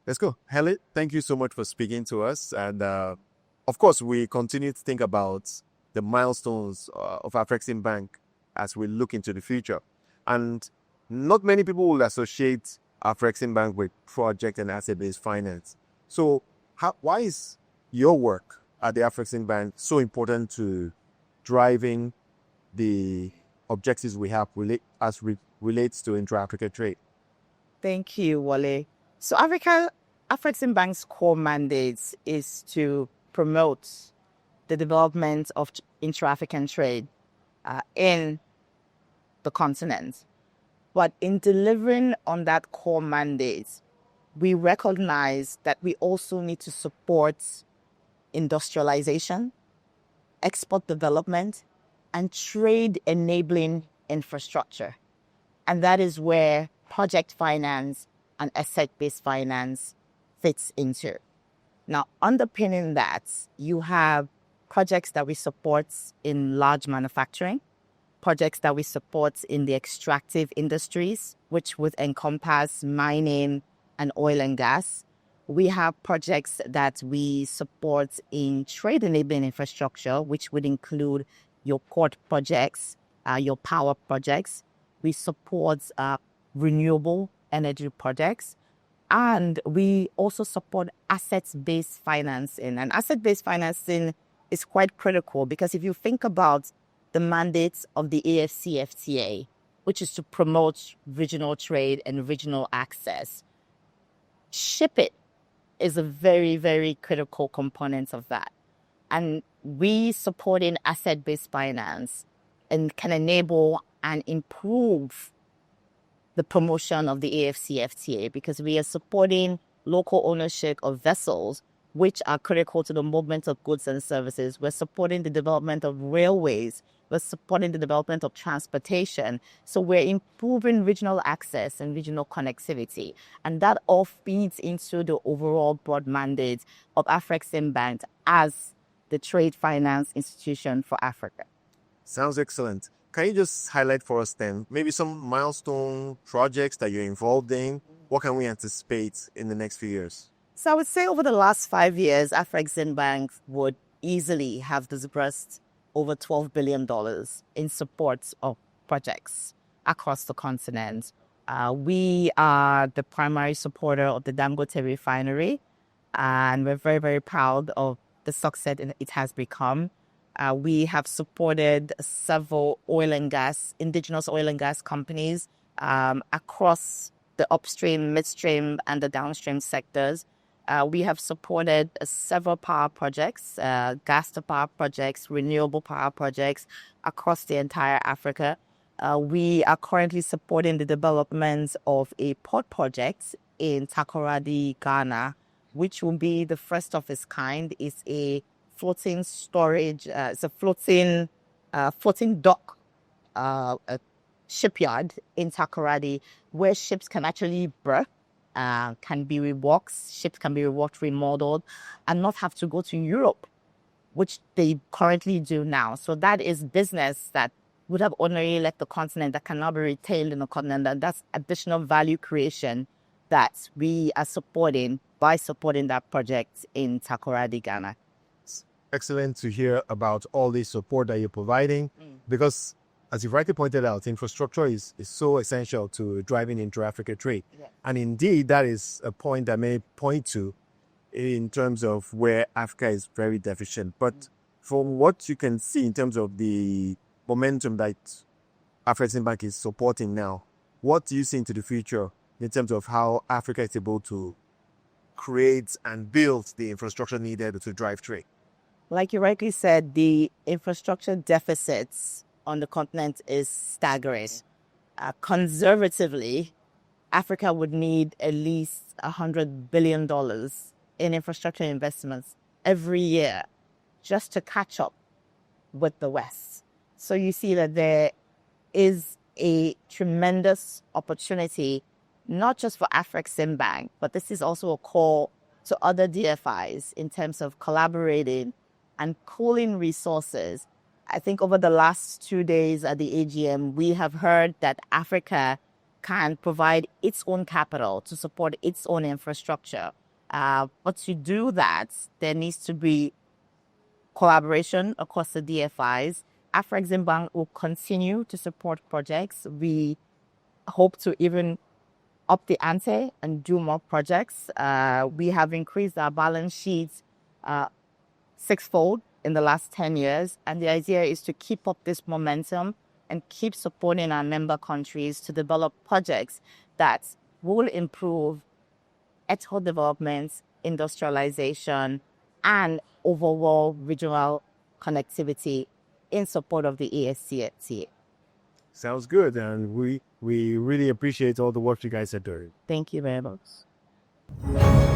Let's go. Helen, thank you so much for speaking to us. And of course, we continue to think about the milestones of Afreximbank as we look into the future. And not many people will associate Afreximbank with project and asset-based finance. So why is your work at the Afreximbank so important to driving the objectives we have relates to intra-Africa trade? Thank you, Wale. So Afreximbank's core mandate is to promote the development of intra-African trade in the continent. But in delivering on that core mandate, we recognize that we also need to support industrialization, export development, and trade enabling infrastructure. And that is where project finance and asset-based finance fits into. Now, underpinning that, you have projects that we support in large manufacturing, projects that we support in the extractive industries, which would encompass mining and oil and gas. We have projects that we support in trade enabling infrastructure, which would include your port projects, your power projects. We support renewable energy projects. And we also support asset-based financing. And asset-based financing is quite critical because if you think about the mandates of the AfCFTA, which is to promote regional trade and regional access, shipping is a very, very critical component of that. And we supporting asset-based finance and can enable and improve the promotion of the AfCFTA because we are supporting local ownership of vessels which are critical to the movement of goods and services. We're supporting the development of railways. We're supporting the development of transportation. So we're improving regional access and regional connectivity. And that all feeds into the overall broad mandate of Afreximbank as the trade finance institution for Africa. Sounds excellent. Can you just highlight for us then, maybe some milestone projects that you're involved in? What can we anticipate in the next few years? So I would say over the last 5 years, Afreximbank would easily have disbursed over $12 billion in support of projects across the continent. We are the primary supporter of the Dangote Refinery, and we're very, very proud of the success it has become. We have supported several indigenous oil and gas companies across the upstream, midstream, and the downstream sectors. We have supported several power projects, gas-to-power projects, renewable power projects across the entire Africa. We are currently supporting the development of a port project in Takoradi, Ghana, which will be the first of its kind. It's a floating storage, it's a floating dock, a shipyard in Takoradi, where ships can actually berth, can be reworked, ships can be reworked, remodeled, and not have to go to Europe, which they currently do now. So that is business that would have ordinarily left the continent that cannot be retailed in the continent. And that's additional value creation that we are supporting by supporting that project in Takoradi, Ghana. Excellent to hear about all the support that you're providing because, as you rightly pointed out, infrastructure is so essential to driving intra-Africa trade. Yes. And indeed, that is a point that may point to in terms of where Africa is very deficient. But from what you can see in terms of the momentum that Afreximbank is supporting now, what do you see into the future in terms of how Africa is able to create and build the infrastructure needed to drive trade? Like you rightly said, the infrastructure deficits on the continent is staggering. Conservatively, Africa would need at least $100 billion in infrastructure investments every year just to catch up with the West. So you see that there is a tremendous opportunity, not just for Afreximbank, but this is also a call to other DFIs in terms of collaborating and pooling resources. I think over the last 2 days at the AGM, we have heard that Africa can provide its own capital to support its own infrastructure. But to do that, there needs to be collaboration across the DFIs. Afreximbank will continue to support projects. We hope to even up the ante and do more projects. We have increased our balance sheets sixfold in the last 10 years. And the idea is to keep up this momentum and keep supporting our member countries to develop projects that will improve ethical development, industrialization, and overall regional connectivity in support of the AfCFTA. Sounds good. And we really appreciate all the work you guys are doing. Thank you very much.